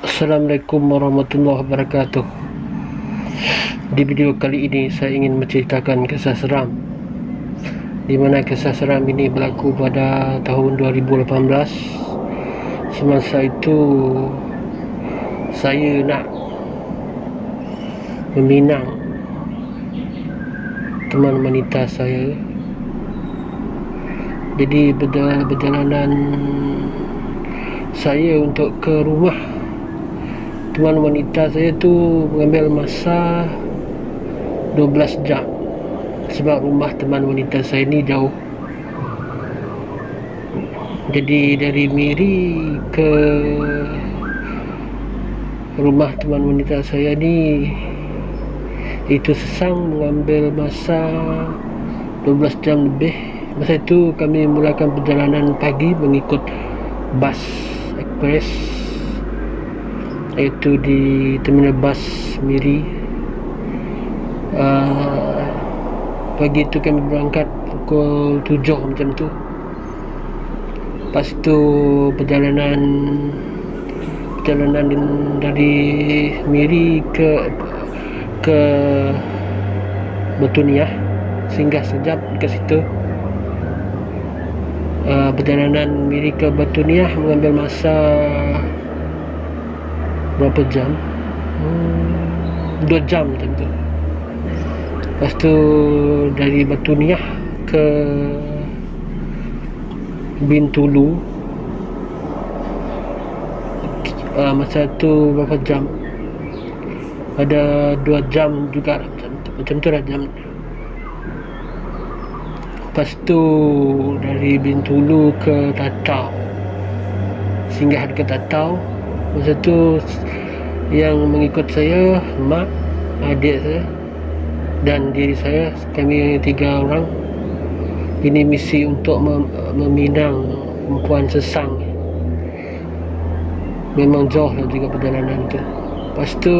Assalamualaikum warahmatullahi wabarakatuh. Di video kali ini saya ingin menceritakan kisah seram, di mana kisah seram ini berlaku pada tahun 2018. Semasa itu saya nak meminang teman wanita saya. Jadi perjalanan saya untuk ke rumah teman wanita saya tu mengambil masa 12 jam, sebab rumah teman wanita saya ni jauh. Jadi dari Miri ke rumah teman wanita saya ni itu sesang mengambil masa 12 jam lebih. Masa itu kami mulakan perjalanan pagi mengikut bas ekspres, iaitu di terminal bas Miri. Pagi itu kami berangkat pukul 7 macam tu. Lepas itu perjalanan dari Miri ke Betuniah, singgah sekejap dekat situ. Perjalanan Miri ke Betuniah mengambil masa berapa jam? 2 jam macam tu. Lepas tu dari Betuniah ke Bintulu, masa tu berapa jam? Ada 2 jam juga macam tu lah jam. Lepas tu dari Bintulu ke Tatau, singgah ke Tatau. Masa tu yang mengikut saya mak, adik saya dan diri saya, kami 3 orang. Ini misi untuk meminang perempuan sesang. Memang jauh lah juga perjalanan tu. Lepas tu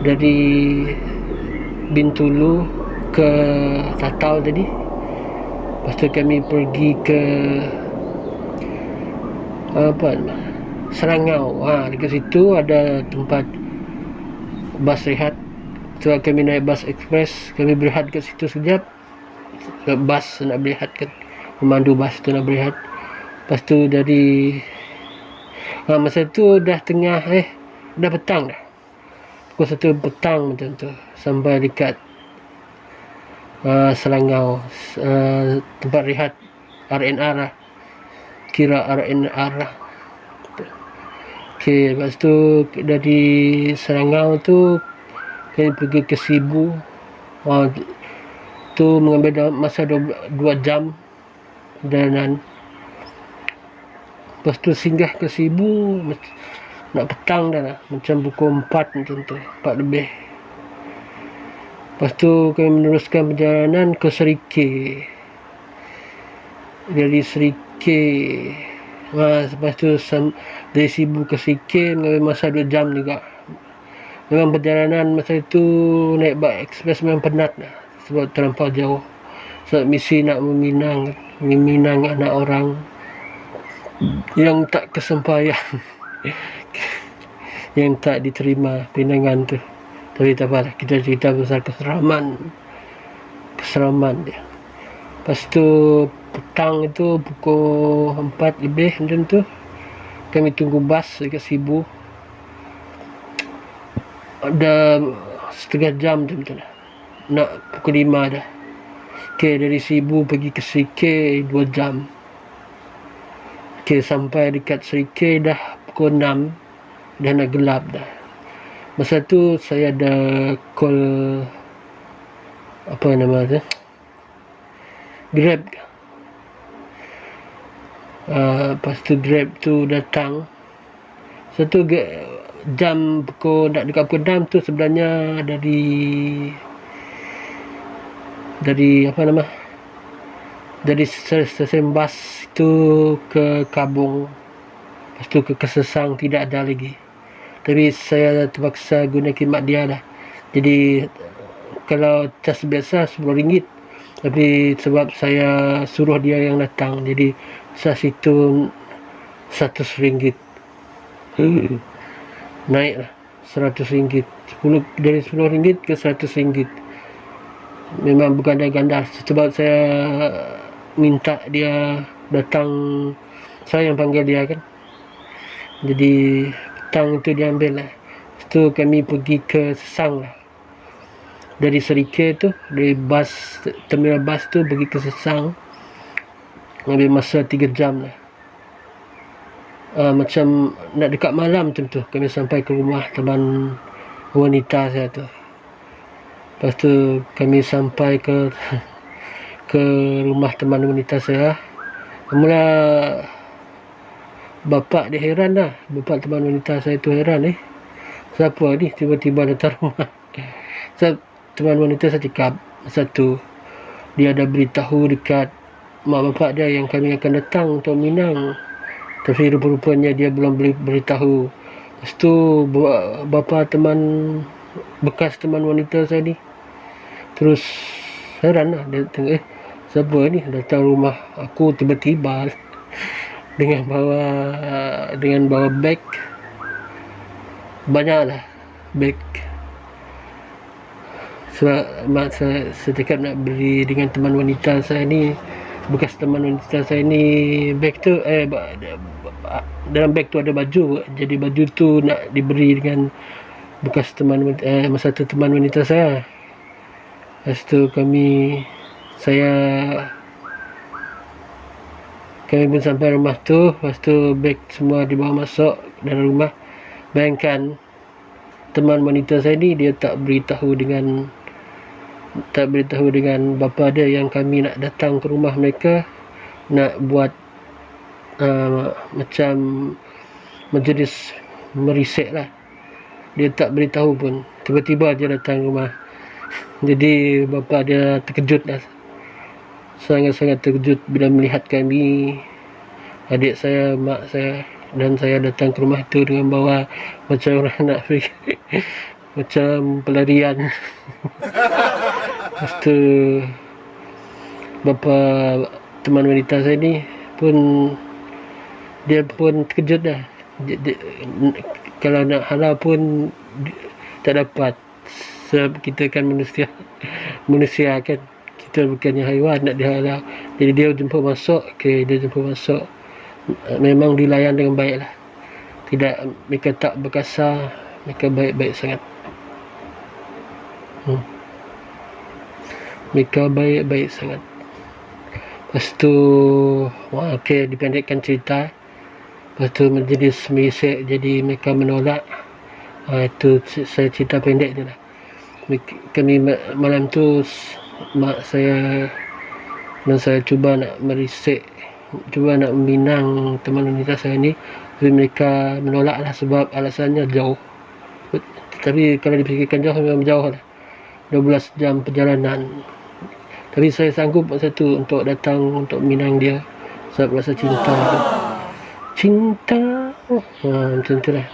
dari Bintulu ke Tatau tadi. Lepas tu kami pergi ke Serangau. Dekat situ ada tempat bas rehat. So kami naik bas ekspres, kami berehat kat situ sekejap. Bas nak berehat kan, pemandu bas tu nak berehat. Lepas tu dari masa tu dah dah petang dah, pukul 1 petang macam tu, sampai dekat Selangau, tempat rehat RNR lah, kira RNR lah. Okay, lepas tu dari Selangau tu kami pergi ke Sibu. Tu mengambil masa 2 jam perjalanan. Lepas tu singgah ke Sibu, nak petang dah lah, macam pukul 4 macam tu, 4 lebih. Lepas tu kami meneruskan perjalanan ke Serike. Dari Serike, lepas tu dari Sibu ke Serike mengambil masa 2 jam juga. Memang perjalanan masa itu naik bas ekspres memang penat lah, sebab terlampau jauh. Sebab misi nak meminang anak orang yang tak kesempayang yang tak diterima pinangan tu. Tapi tak apalah, kita cerita pasal keseraman dia. Lepas tu petang itu pukul 4 lebih macam tu, kami tunggu bas dekat Sibu. Ada setengah jam macam tu lah, nak pukul 5 dah. Okay, dari Sibu pergi ke Serike 2 jam. Okay, sampai dekat Serike dah pukul 6, dah nak gelap dah. Masa tu saya ada call Grab. Lepas tu Grab tu datang. Satu jam nak dekat pukul 6 tu sebenarnya dari stesen bas tu ke Kabung, lepas tu ke Kesesang tidak ada lagi. Tapi saya terpaksa guna khidmat dia lah. Jadi kalau cas biasa RM10, Tapi sebab saya suruh dia yang datang, jadi sas itu RM100. Naik lah RM100, 10, dari RM10 ke RM100. Memang berganda ganda sebab saya minta dia datang, saya yang panggil dia kan. Jadi petang itu dia ambil lah. Lepas tu kami pergi ke Sesang lah. Dari Serike tu, dari bas, terminal bas tu pergi ke Sesang, ambil masa 3 jam lah. Macam nak dekat malam macam tu kami sampai ke rumah teman wanita saya tu. Lepas tu kami sampai ke rumah teman wanita saya. Mula bapak dia heran lah, bapak teman wanita saya tu heran, siapa ni tiba-tiba datang rumah. So, teman wanita saya cakap satu, dia ada beritahu dekat mak bapak dia yang kami akan datang untuk Minang, tapi rupa-rupanya dia belum beritahu. Lepas tu bapa bekas teman wanita saya ni terus heran lah, dia tengok siapa ni datang rumah aku tiba-tiba dengan bawa beg, banyaklah beg. Sebab mak saya cakap nak beri dengan teman wanita saya ni, bekas teman wanita saya ni, beg tu dalam beg tu ada baju, jadi baju tu nak diberi dengan bekas teman masa tu teman wanita saya. Lepas tu kami pun sampai rumah tu. Lepas tu beg semua dibawa masuk dalam rumah. Bayangkan teman wanita saya ni, dia tak beritahu dengan bapa dia yang kami nak datang ke rumah mereka, nak buat macam majlis merisik lah. Dia tak beritahu pun, tiba-tiba dia datang rumah. Jadi bapa dia terkejut lah, sangat-sangat terkejut bila melihat kami, adik saya, mak saya dan saya datang ke rumah itu dengan bawa macam orang nak pergi macam pelarian. Lepas tu bapa teman wanita saya ni pun, dia pun terkejut dah. Kalau nak halal pun tak dapat, sebab kita kan manusia kan, kita bukannya haiwan nak dihalal. Jadi dia jemput masuk, memang dilayan dengan baik lah. Tidak, mereka tak berkasar, mereka baik-baik sangat. Mereka baik-baik sangat. Lepas tu dipendekkan cerita. Lepas tu majlis merisik, jadi mereka menolak. Itu saya cerita pendek je lah. Kami malam tu, mak saya dan saya cuba nak merisik, cuba nak meminang teman wanita saya ni, tapi mereka menolak lah sebab alasannya jauh. Tapi kalau dipikirkan jauh, memang jauh lah, 12 jam perjalanan. Tapi saya sanggup masa tu untuk datang untuk minang dia sebab rasa cinta. Macam tu lah.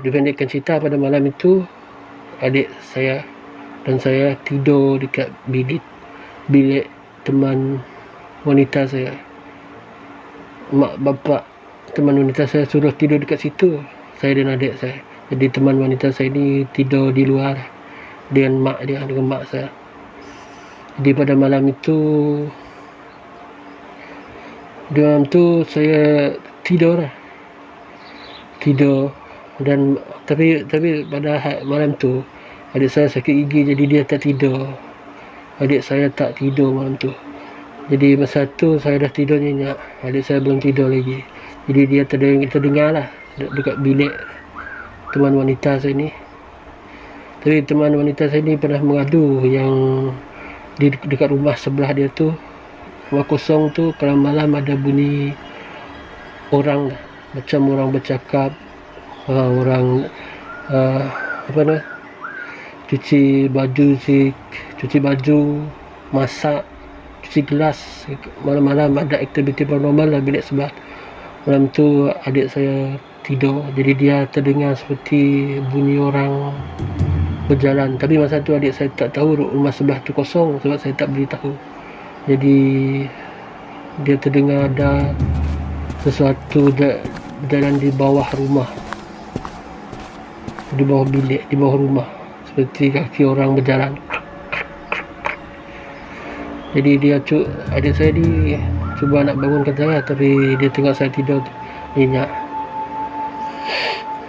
Dipendekkan cerita, pada malam itu adik saya dan saya tidur dekat bilik teman wanita saya. Mak bapak teman wanita saya suruh tidur dekat situ, saya dan adik saya. Jadi teman wanita saya ni tidur di luar dengan mak dia, dengan mak saya. Jadi pada malam itu saya tidur dan tapi pada malam tu adik saya sakit gigi, jadi dia tak tidur. Adik saya tak tidur malam tu. Jadi masa tu saya dah tidur nyenyak, adik saya belum tidur lagi. Jadi dia terdengar lah dekat bilik teman wanita saya ni. Tapi teman wanita saya ni pernah mengadu yang dekat rumah sebelah dia tu, rumah kosong tu, kalau malam ada bunyi orang lah, macam orang bercakap, orang cuci baju, masak, cuci gelas. Malam-malam ada aktiviti paranormal lah bilik sebelah. Malam tu adik saya tidur, jadi dia terdengar seperti bunyi orang berjalan. Tapi masa tu adik saya tak tahu rumah sebelah tu kosong sebab saya tak beritahu. Jadi dia terdengar ada sesuatu berjalan di bawah rumah, di bawah bilik, di bawah rumah, seperti kaki orang berjalan. Jadi adik saya cuba nak bangunkan saya, tapi dia tengok saya tidur nyenyak.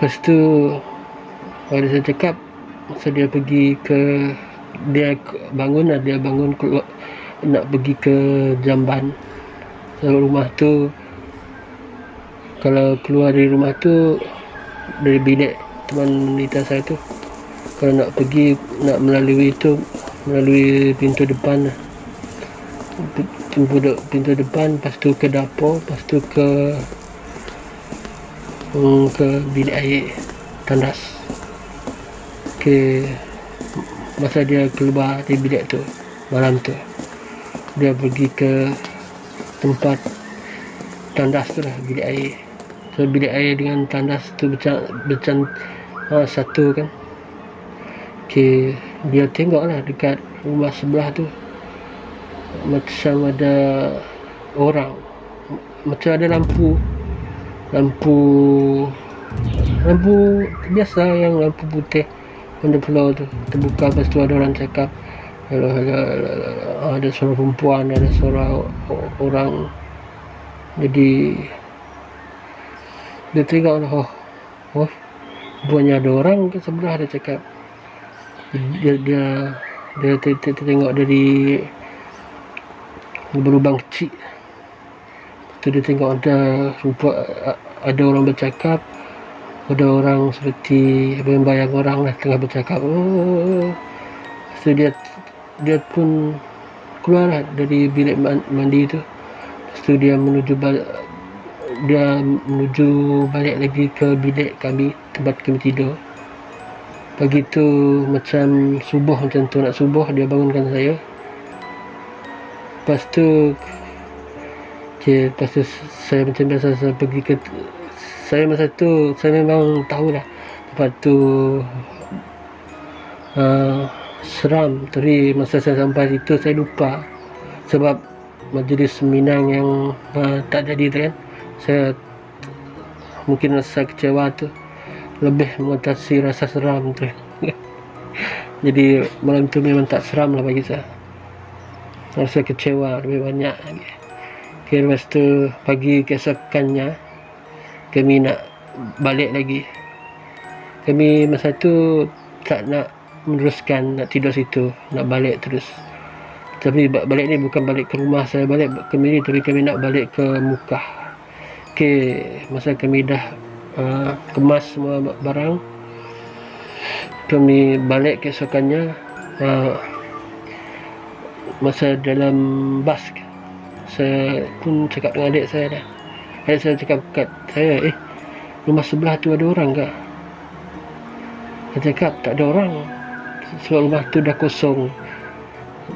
Lepas tu adik saya cakap masa dia bangun keluar nak pergi ke jamban. Sebab rumah tu, kalau keluar dari rumah tu, dari bilik teman wanita saya tu, kalau nak pergi, nak melalui pintu depan, lepas tu ke dapur, lepas tu ke bilik air tandas. Masa dia keluar dari bilik tu malam tu, dia pergi ke tempat tandas tu lah, bilik air. So bilik air dengan tandas tu satu kan. Dia tengok lah dekat rumah sebelah tu macam ada orang, macam ada lampu biasa, yang lampu putih on the floor tu terbuka. Lepas tu ada orang cakap, ada suara perempuan, ada suara orang. Jadi dia tengok lah, buahnya ada orang ke sebelah. Dia cakap dia tengok dari berlubang kecil tu, dia tengok ada orang bercakap, ada orang seperti bayang orang lah tengah bercakap. So dia pun keluar lah dari bilik mandi tu. Lepas tu dia menuju balik lagi ke bilik kami, tempat kami tidur. Pagi tu macam subuh, macam tu nak subuh, dia bangunkan saya. Lepas tu saya macam biasa, saya pergi ke, saya masa tu saya memang tahulah tempat tu seram. Tapi masa saya sampai situ saya lupa, sebab majlis Minang yang tak jadi tu kan. Saya mungkin rasa kecewa tu lebih mengatasi rasa seram tu. Jadi malam tu memang tak seram lah bagi saya, rasa kecewa lebih banyak. Lepas tu pagi keesokannya kami nak balik lagi. Kami masa tu tak nak meneruskan, nak tidur situ, nak balik terus. Tapi balik ni bukan balik ke rumah saya, balik kami ni, tapi kami nak balik ke Mukah. Masa kami dah kemas semua barang, kami balik keesokannya. Masa dalam bas, saya pun cakap dengan adik saya dah. Adik saya cakap kat saya, rumah sebelah tu ada orang ke? Saya cakap tak ada orang, sebab rumah tu dah kosong.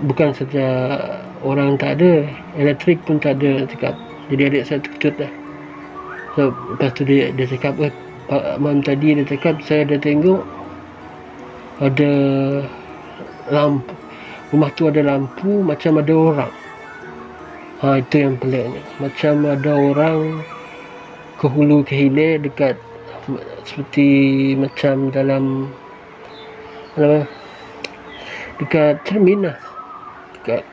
Bukan saja orang tak ada, elektrik pun tak ada, cakap. Jadi adik saya terkejut dah. So lepas tu dia cakap, malam tadi dia cakap saya ada tengok ada lampu, rumah tu ada lampu macam ada orang. Itu yang peliknya, macam ada orang ke hulu ke hilir dekat, seperti macam dalam dekat cermin lah.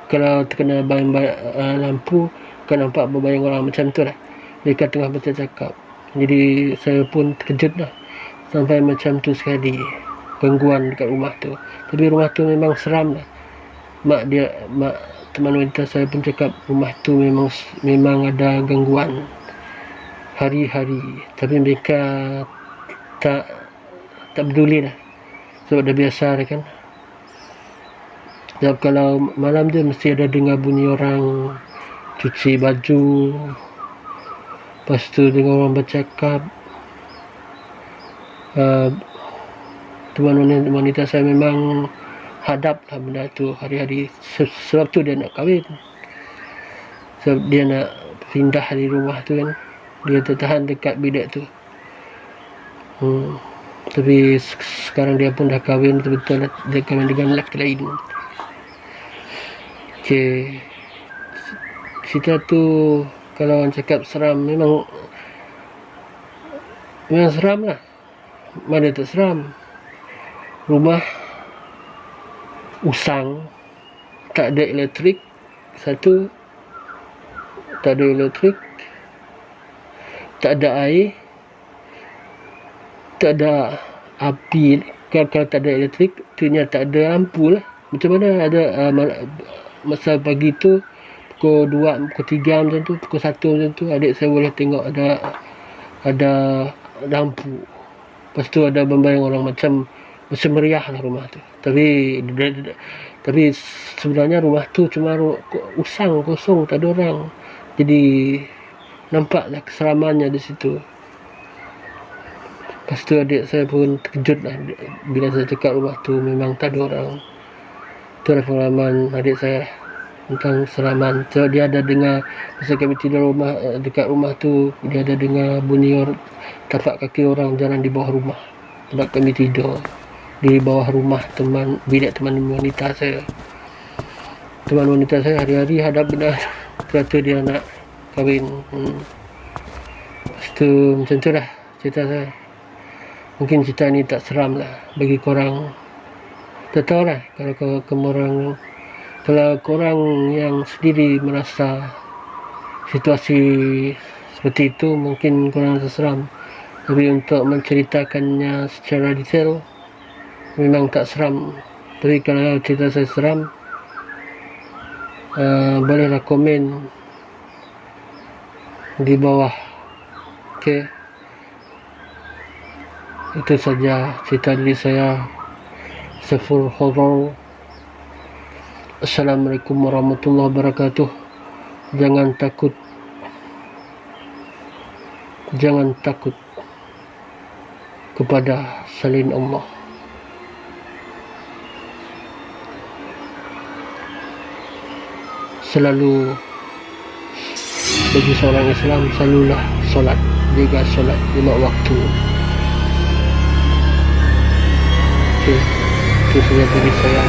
Kalau terkena bayang-bayang lampu, kan nampak berbayang orang macam tu lah, dekat tengah baca cakap. Jadi saya pun terkejut lah, sampai macam tu sekali gangguan dekat rumah tu. Tapi rumah tu memang seram lah. Mak teman wanita saya pun cakap rumah tu memang ada gangguan hari-hari. Tapi mereka tak peduli lah, sebab dah biasa dah kan. Sebab kalau malam dia mesti ada dengar bunyi orang cuci baju, lepas tu dengar orang bercakap. Teman wanita saya memang hadap lah benda tu hari-hari. Sebab tu dia nak kahwin, sebab dia nak pindah dari rumah tu kan. Dia tertahan dekat bilik tu. Tapi sekarang dia pun dah kahwin, betul-betul dia kahwin dengan lelaki lain. Okay, cerita tu kalau orang cakap seram, memang seram lah. Mana tak seram. Rumah usang, tak ada elektrik. Satu, tak ada elektrik, tak ada air, tak ada api. Kalau tak ada elektrik, artinya tak ada lampu lah. Macam mana ada masa pagi tu pukul 2, pukul 3 macam tu, pukul 1 macam tu, adik saya boleh tengok ada lampu. Lepas tu ada membayang orang macam meriah lah rumah tu. Tapi sebenarnya rumah tu cuma usang, kosong, tak ada orang. Jadi nampaklah keseramannya di situ. Lepas tu adik saya pun terkejut lah bila saya cakap rumah tu memang tak ada orang. Itulah pengalaman adik saya tentang seraman. So, dia ada dengar masa kami tidur dekat rumah tu, dia ada dengar bunyi tapak kaki orang jalan di bawah rumah tempat kami tidur, di bawah rumah bilik teman wanita saya. Teman wanita saya hari-hari hadap benar kata dia nak kahwin. Lepas tu macam tu lah cerita saya. Mungkin cerita ni tak seram lah bagi korang. Tak tahu lah kalau korang yang sendiri merasa situasi seperti itu, mungkin korang seram. Tapi untuk menceritakannya secara detail memang tak seram. Tapi kalau cerita saya seram, bolehlah komen di bawah. Okay, itu saja cerita diri saya. Astaghfirullah. Assalamualaikum warahmatullahi wabarakatuh. Jangan takut kepada selain Allah. Selalu bagi seorang Islam, selalulah solat, jaga solat 5 waktu. Okay, itu saja dari saya.